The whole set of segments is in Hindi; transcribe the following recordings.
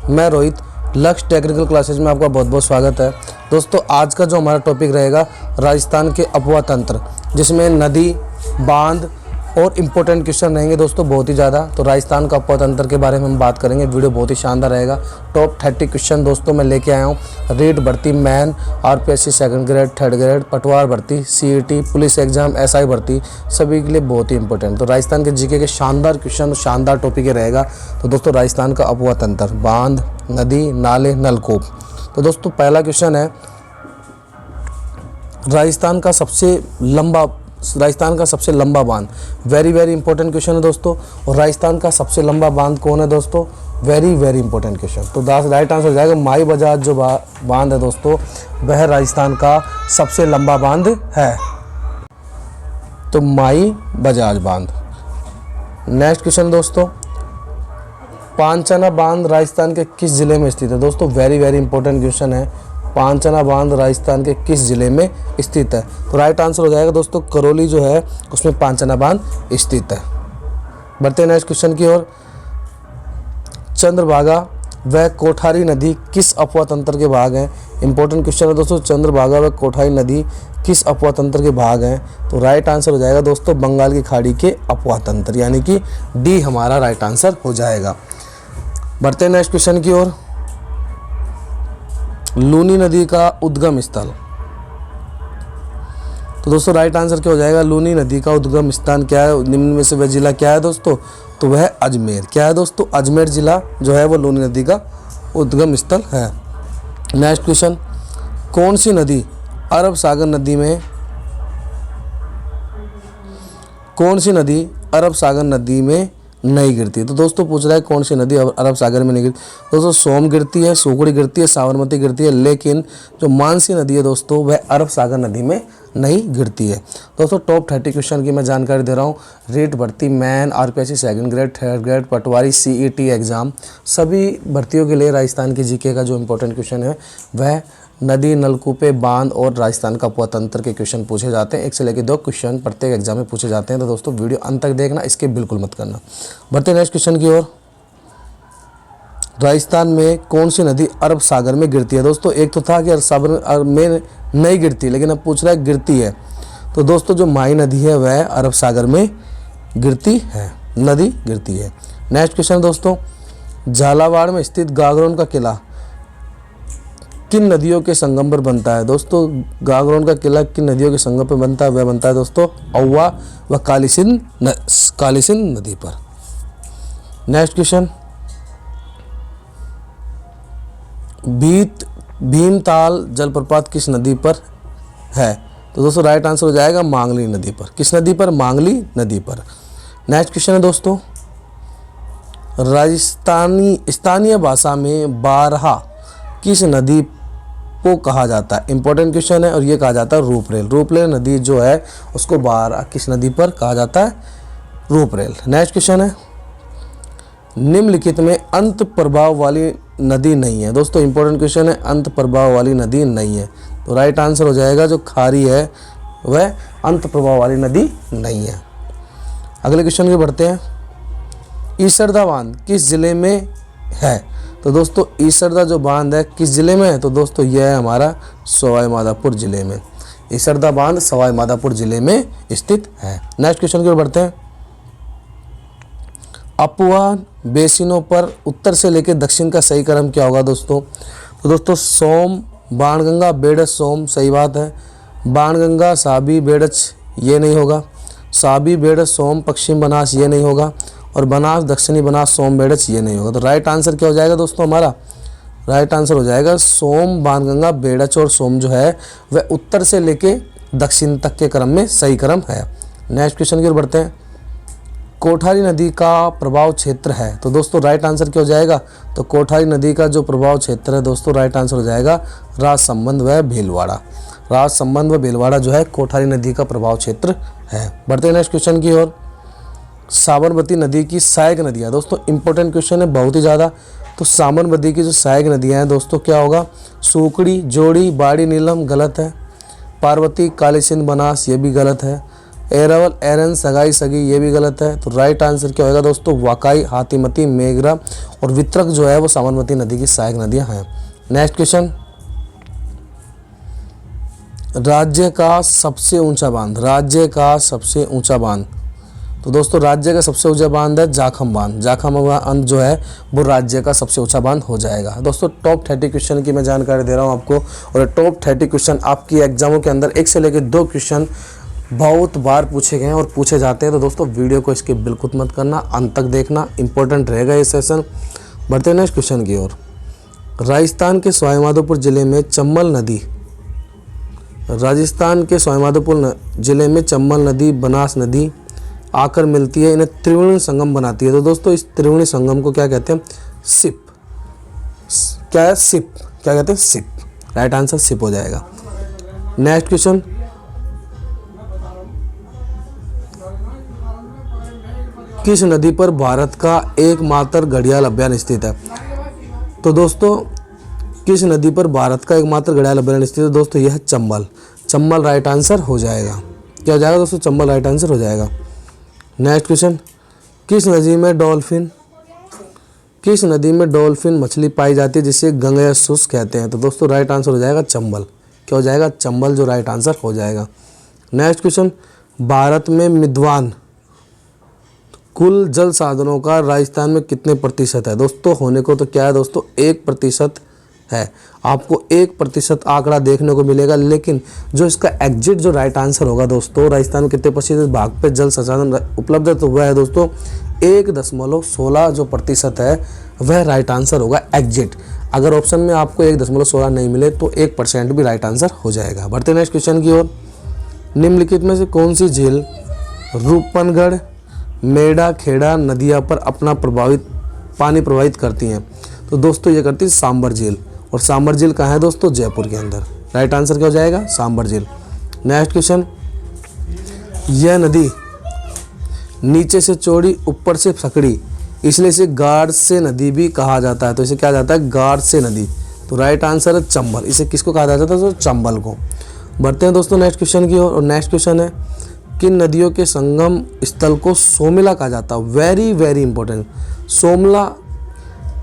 मैं रोहित, लक्ष्य टेक्निकल क्लासेज में आपका बहुत बहुत स्वागत है। दोस्तों आज का जो हमारा टॉपिक रहेगा राजस्थान के अपवा तंत्र, जिसमें नदी, बांध और इम्पोर्टेंट क्वेश्चन रहेंगे दोस्तों बहुत ही ज़्यादा। तो राजस्थान का अपवा तंत्र के बारे में हम बात करेंगे। वीडियो बहुत ही शानदार रहेगा। टॉप 30 क्वेश्चन दोस्तों मैं लेके आया हूँ। रीट भर्ती, main, RPSC second grade, third grade, पटवार भर्ती, सीईटी, पुलिस एग्जाम, एसआई भर्ती, सभी के लिए बहुत ही इंपॉर्टेंट। तो राजस्थान के जीके के शानदार क्वेश्चन, शानदार टॉपिक ही रहेगा। तो दोस्तों राजस्थान का अपवा तंत्र, बांध, नदी, नाले, नलकूप। तो दोस्तों पहला क्वेश्चन है, राजस्थान का सबसे लंबा बांध। वेरी वेरी इंपॉर्टेंट क्वेश्चन है दोस्तों। और राजस्थान का सबसे लंबा बांध कौन है दोस्तों? Very very important question. तो राइट आंसर हो जाएगा माई बजाज जो बांध है दोस्तों, वह राजस्थान का सबसे लंबा बांध है। तो माई बजाज बांध। नेक्स्ट क्वेश्चन दोस्तों, पांचना बांध राजस्थान के किस जिले में स्थित है? दोस्तों वेरी वेरी इंपॉर्टेंट क्वेश्चन है। पांचना बांध राजस्थान के किस जिले में स्थित है? तो राइट आंसर हो जाएगा दोस्तों करौली जो है उसमें पांचना बांध स्थित है। बढ़ते हैं नेक्स्ट क्वेश्चन की ओर। चंद्रभागा व कोठारी नदी किस अपवा तंत्र के भाग हैं? इंपॉर्टेंट क्वेश्चन है दोस्तों। चंद्रभागा व कोठारी नदी किस अपवा तंत्र के भाग हैं? तो राइट आंसर हो जाएगा दोस्तों बंगाल की खाड़ी के अपवा तंत्र, यानी कि डी हमारा राइट आंसर हो जाएगा। बढ़ते हैं नेक्स्ट क्वेश्चन की ओर। लूनी नदी का उद्गम स्थल। तो दोस्तों राइट आंसर क्या हो जाएगा? लूनी नदी का उद्गम स्थान क्या है? निम्न में से वह जिला क्या है दोस्तों? तो वह अजमेर। क्या है दोस्तों? अजमेर जिला जो है वो लूनी नदी का उद्गम स्थल है। नेक्स्ट क्वेश्चन, कौन सी नदी अरब सागर नदी में नहीं गिरती? तो दोस्तों पूछ रहा है कौन सी नदी अरब सागर में नहीं गिरती। दोस्तों सोम गिरती है, सुगड़ी गिरती है, साबरमती गिरती है, लेकिन जो मानसी नदी है दोस्तों वह अरब सागर नदी में नहीं गिरती है। दोस्तों टॉप 30 क्वेश्चन की मैं जानकारी दे रहा हूँ। रीट भर्ती, main, RPSC second grade, third grade, पटवारी, सीईटी एग्जाम, सभी भर्तियों के लिए राजस्थान की जीके का जो इंपॉर्टेंट क्वेश्चन है वह नदी, नलकूपे, बांध और राजस्थान का अपवा तंत्र के क्वेश्चन पूछे जाते हैं। 1 से लेकर 2 क्वेश्चन प्रत्येक एग्जाम में पूछे जाते हैं। तो दोस्तों वीडियो अंत तक देखना, इसके बिल्कुल मत करना। बढ़ते नेक्स्ट क्वेश्चन की ओर। राजस्थान में कौन सी नदी अरब सागर में गिरती है? दोस्तों एक तो था कि अरब सागर में नहीं गिरती, लेकिन अब पूछ रहा है गिरती है। तो दोस्तों जो माई नदी है वह अरब सागर में गिरती है, नदी गिरती है। नेक्स्ट क्वेश्चन दोस्तों, झालावाड़ में स्थित गागरोन का किला किन नदियों के संगम पर बनता है? दोस्तों गागरोन का किला किन नदियों के संगम पर बनता है? वह बनता है दोस्तों औवा व कालीसिंध नदी पर। नेक्स्ट क्वेश्चन, भीमताल जलप्रपात किस नदी पर है? तो दोस्तों राइट आंसर हो जाएगा मांगली नदी पर। किस नदी पर? मांगली नदी पर। नेक्स्ट क्वेश्चन है दोस्तों, राजस्थानी स्थानीय भाषा में बारहा किस नदी को कहा जाता है? इंपॉर्टेंट क्वेश्चन है और ये कहा जाता है रूपरेल। रूपरेल नदी जो है उसको बारहा किस नदी पर कहा जाता है? रूपरेल। नेक्स्ट क्वेश्चन है, निम्नलिखित में अंत प्रभाव वाली नदी नहीं है? दोस्तों इंपॉर्टेंट क्वेश्चन है, अंत प्रभाव वाली नदी नहीं है। तो राइट आंसर हो जाएगा जो खारी है वह अंत प्रभाव वाली नदी नहीं है। अगले क्वेश्चन के बढ़ते हैं। ईसरदा बांध किस जिले में है? तो दोस्तों ईसरदा जो बांध है किस जिले में है? तो दोस्तों यह है हमारा सवाई माधोपुर जिले में। ईसरदा बांध सवाई माधोपुर जिले में स्थित है। नेक्स्ट क्वेश्चन की ओर बढ़ते हैं। अपवा बेसिनों पर उत्तर से लेकर दक्षिण का सही क्रम क्या होगा दोस्तों? तो दोस्तों सोम, बाणगंगा, बेड़च, सोम, सही बात है। बाणगंगा, साबी, बेड़च ये नहीं होगा। साबी, बेड़च, सोम, पश्चिम बनास ये नहीं होगा। और बनास, दक्षिणी बनास, सोम, बेड़च ये नहीं होगा। तो राइट आंसर क्या हो जाएगा दोस्तों हमारा? राइट आंसर हो जाएगा सोम, बाणगंगा, बेड़च और सोम जो है वह उत्तर से लेके दक्षिण तक के क्रम में सही क्रम है। नेक्स्ट क्वेश्चन की ओर बढ़ते हैं। कोठारी नदी का प्रभाव क्षेत्र है? तो दोस्तों राइट आंसर क्या हो जाएगा? तो कोठारी नदी का जो प्रभाव क्षेत्र है दोस्तों राइट आंसर हो जाएगा राजसमंद व भीलवाड़ा। राजसमंद व भीलवाड़ा जो है कोठारी नदी का प्रभाव क्षेत्र है। बढ़ते हैं नेक्स्ट क्वेश्चन की ओर। साबरमती नदी की सहायक नदियाँ। दोस्तों इंपॉर्टेंट क्वेश्चन है बहुत ही ज़्यादा। तो साबरमती की जो सहायक नदियाँ हैं दोस्तों क्या होगा? सूकड़ी, जोड़ी, बाड़ी, नीलम गलत है। पार्वती, कालीसिंध, बनास ये भी गलत है। एरावल, एरन, सगाई, सगी, ये भी गलत है। तो राइट आंसर क्या होगा दोस्तों, वाकाई, हाथीमती, मेघरा और वितरक जो है वो साबरमती नदी की सहायक नदियां हैं। नेक्स्ट क्वेश्चन, राज्य का सबसे ऊंचा बांध, राज्य का सबसे ऊंचा बांध। तो दोस्तों राज्य का सबसे ऊंचा बांध है जाखम बांध। जाखम बांध जो है वो राज्य का सबसे ऊंचा बांध हो जाएगा। दोस्तों टॉप 30 क्वेश्चन की मैं जानकारी दे रहा हूँ आपको, और टॉप 30 क्वेश्चन आपकी एग्जामों के अंदर 1 से लेकर 2 क्वेश्चन बहुत बार पूछे गए हैं और पूछे जाते हैं। तो दोस्तों वीडियो को इसके बिल्कुल मत करना, अंत तक देखना, इंपॉर्टेंट रहेगा ये सेशन। बढ़ते हैं नेक्स्ट क्वेश्चन की ओर। राजस्थान के सवाईमाधोपुर जिले में चंबल नदी, राजस्थान के सवाईमाधोपुर जिले में चंबल नदी, बनास नदी आकर मिलती है, इन्हें त्रिवेणी संगम बनाती है। तो दोस्तों इस त्रिवेणी संगम को क्या कहते हैं, सिप। क्या है, सिप। क्या कहते हैं, सिप। राइट आंसर सिप हो जाएगा। नेक्स्ट क्वेश्चन, किस नदी पर भारत का एकमात्र घड़ियाल अभ्यारण्य स्थित है। तो दोस्तों किस नदी पर भारत का एकमात्र घड़ियाल अभ्यारण्य स्थित है, दोस्तों यह चंबल। चंबल राइट आंसर हो जाएगा। क्या हो जाएगा दोस्तों, चंबल राइट आंसर हो जाएगा। नेक्स्ट क्वेश्चन, किस नदी में डॉल्फिन मछली पाई जाती है जिसे गंगा सुस कहते हैं। तो दोस्तों राइट आंसर हो जाएगा चंबल। क्या हो जाएगा, चंबल जो राइट आंसर हो जाएगा। नेक्स्ट क्वेश्चन, भारत में विद्वान कुल जल साधनों का राजस्थान में कितने प्रतिशत है। दोस्तों होने को तो क्या है दोस्तों, 1% है। आपको 1% आंकड़ा देखने को मिलेगा, लेकिन जो इसका एग्जिट जो राइट आंसर होगा दोस्तों, राजस्थान में कितने प्रतिशत भाग पे जल संसाधन उपलब्ध है, तो वह है दोस्तों 1.16 जो प्रतिशत है वह राइट आंसर होगा एग्जिट। अगर ऑप्शन में आपको 1.16 नहीं मिले तो 1% भी राइट आंसर हो जाएगा। बढ़ते नेक्स्ट क्वेश्चन की ओर। निम्नलिखित में से कौन सी झील रूपनगढ़, मेढ़ा, खेड़ा नदियाँ पर अपना पानी प्रवाहित करती हैं। तो दोस्तों ये करती है सांबर झील, और सांबर झील कहाँ है दोस्तों, जयपुर के अंदर। राइट आंसर क्या हो जाएगा, सांबर झील। नेक्स्ट क्वेश्चन, यह नदी नीचे से चौड़ी ऊपर से सकड़ी, इसलिए इसे गाढ़ से नदी भी कहा जाता है। तो इसे क्या जाता है, गाढ़ से नदी। तो राइट आंसर है चंबल। इसे किसको कहा जाता है, तो चंबल को। बढ़ते हैं दोस्तों नेक्स्ट क्वेश्चन की ओर, और नेक्स्ट क्वेश्चन है, किन नदियों के संगम स्थल को सोमला कहा जाता है। Very very important. सोमला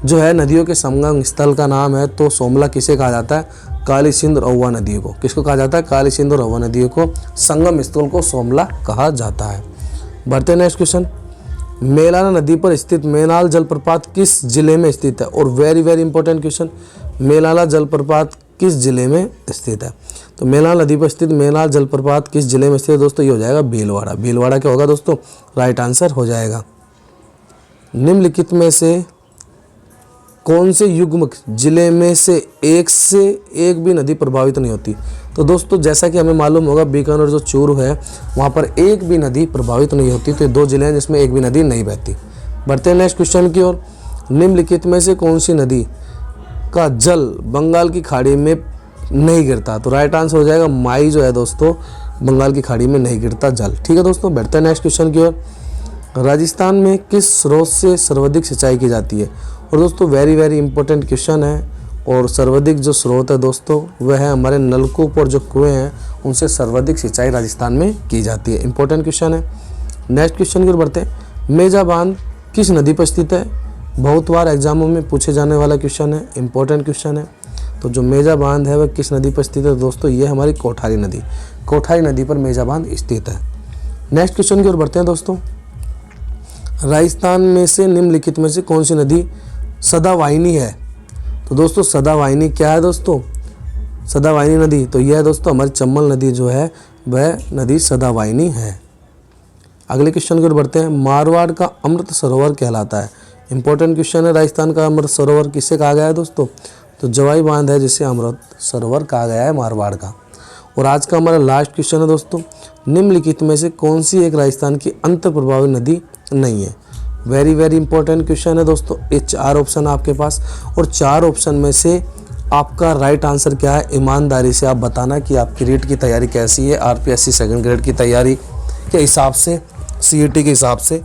जो है नदियों के संगम स्थल का नाम है, तो सोमला किसे कहा जाता है, काली सिंध और अहुआ नदियों को। किसको कहा जाता है, काली सिंध और अहुआ नदियों को संगम स्थल को सोमला कहा जाता है। बढ़ते हैं नेक्स्ट क्वेश्चन, मेलाना नदी पर स्थित मेनाल जलप्रपात किस जिले में स्थित है। और very very important question, Melana जलप्रपात किस जिले में स्थित है। तो मेनाल नदी पर स्थित मेनाल जलप्रपात किस जिले में स्थित है दोस्तों, ये हो जाएगा भीलवाड़ा। भीलवाड़ा क्या होगा दोस्तों, राइट आंसर हो जाएगा। निम्नलिखित में से कौन से युग्म जिले में से एक भी नदी प्रभावित नहीं होती। तो दोस्तों जैसा कि हमें मालूम होगा, बीकानेर जो चूरू है वहाँ पर एक भी नदी प्रभावित नहीं होती। तो ये 2 जिले हैं जिसमें एक भी नदी नहीं बहती। बढ़ते हैं नेक्स्ट क्वेश्चन की ओर। निम्नलिखित में से कौन सी नदी का जल बंगाल की खाड़ी में नहीं गिरता। तो राइट आंसर हो जाएगा माई जो है दोस्तों, बंगाल की खाड़ी में नहीं गिरता जल। ठीक है दोस्तों, बढ़ते हैं नेक्स्ट क्वेश्चन की ओर। राजस्थान में किस स्रोत से सर्वाधिक सिंचाई की जाती है। और दोस्तों वेरी वेरी इंपॉर्टेंट क्वेश्चन है, और सर्वाधिक जो स्रोत है दोस्तों वह है हमारे नलकूप और जो कुएँ हैं उनसे सर्वाधिक सिंचाई राजस्थान में की जाती है। इंपॉर्टेंट क्वेश्चन है। नेक्स्ट क्वेश्चन की ओर बढ़ते हैं। मेजा बांध किस नदी पर स्थित है। बहुत बार एग्जामों में पूछे जाने वाला क्वेश्चन है, इंपॉर्टेंट क्वेश्चन है। तो जो मेजा बांध है वह किस नदी पर स्थित है दोस्तों, ये हमारी कोठारी नदी। कोठारी नदी पर मेजा बांध स्थित है। नेक्स्ट क्वेश्चन की ओर बढ़ते हैं दोस्तों। राजस्थान में से निम्नलिखित में से कौन सी नदी सदावाहिनी है। तो दोस्तों सदावाहिनी क्या है दोस्तों, सदावाहिनी नदी तो यह है दोस्तों हमारी चंबल नदी जो है वह नदी सदावाहिनी है। अगले क्वेश्चन की ओर बढ़ते हैं। मारवाड़ का अमृत सरोवर कहलाता है। इंपॉर्टेंट क्वेश्चन है। राजस्थान का अमृत सरोवर किससे कहा गया है दोस्तों, तो जवाई बांध है जिसे अमृत सरोवर कहा गया है मारवाड़ का। और आज का हमारा लास्ट क्वेश्चन है दोस्तों, निम्नलिखित में से कौन सी एक राजस्थान की अंतर प्रभावी नदी नहीं है। वेरी वेरी इंपॉर्टेंट क्वेश्चन है दोस्तों। ये 4 ऑप्शन आपके पास, और 4 ऑप्शन में से आपका राइट आंसर क्या है, ईमानदारी से आप बताना कि आपकी रीट की तैयारी कैसी है, आरपीएससी सेकंड ग्रेड की तैयारी के हिसाब से, सीईटी के हिसाब से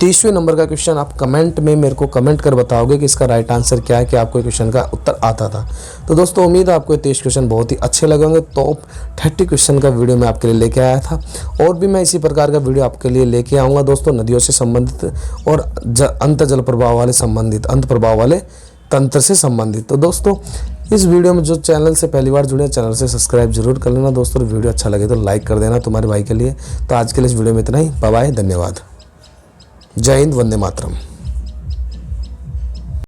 30वें नंबर का क्वेश्चन आप कमेंट में मेरे को कमेंट कर बताओगे कि इसका राइट आंसर क्या है, कि आपको क्वेश्चन का उत्तर आता था। तो दोस्तों उम्मीद है आपको 23 क्वेश्चन बहुत ही अच्छे लगे होंगे। टॉप 30 क्वेश्चन का वीडियो मैं आपके लिए लेके आया था, और भी मैं इसी प्रकार का वीडियो आपके लिए लेके आऊँगा दोस्तों, नदियों से संबंधित और अंत जल प्रभाव वाले संबंधित, अंत प्रभाव वाले तंत्र से संबंधित। तो दोस्तों इस वीडियो में जो चैनल से पहली बार जुड़े, चैनल से सब्सक्राइब जरूर कर लेना दोस्तों। वीडियो अच्छा लगे तो लाइक कर देना तुम्हारे भाई के लिए। तो आज के लिए इस वीडियो में इतना ही। बाय बाय, धन्यवाद, जय हिंद, वंदे मातरम।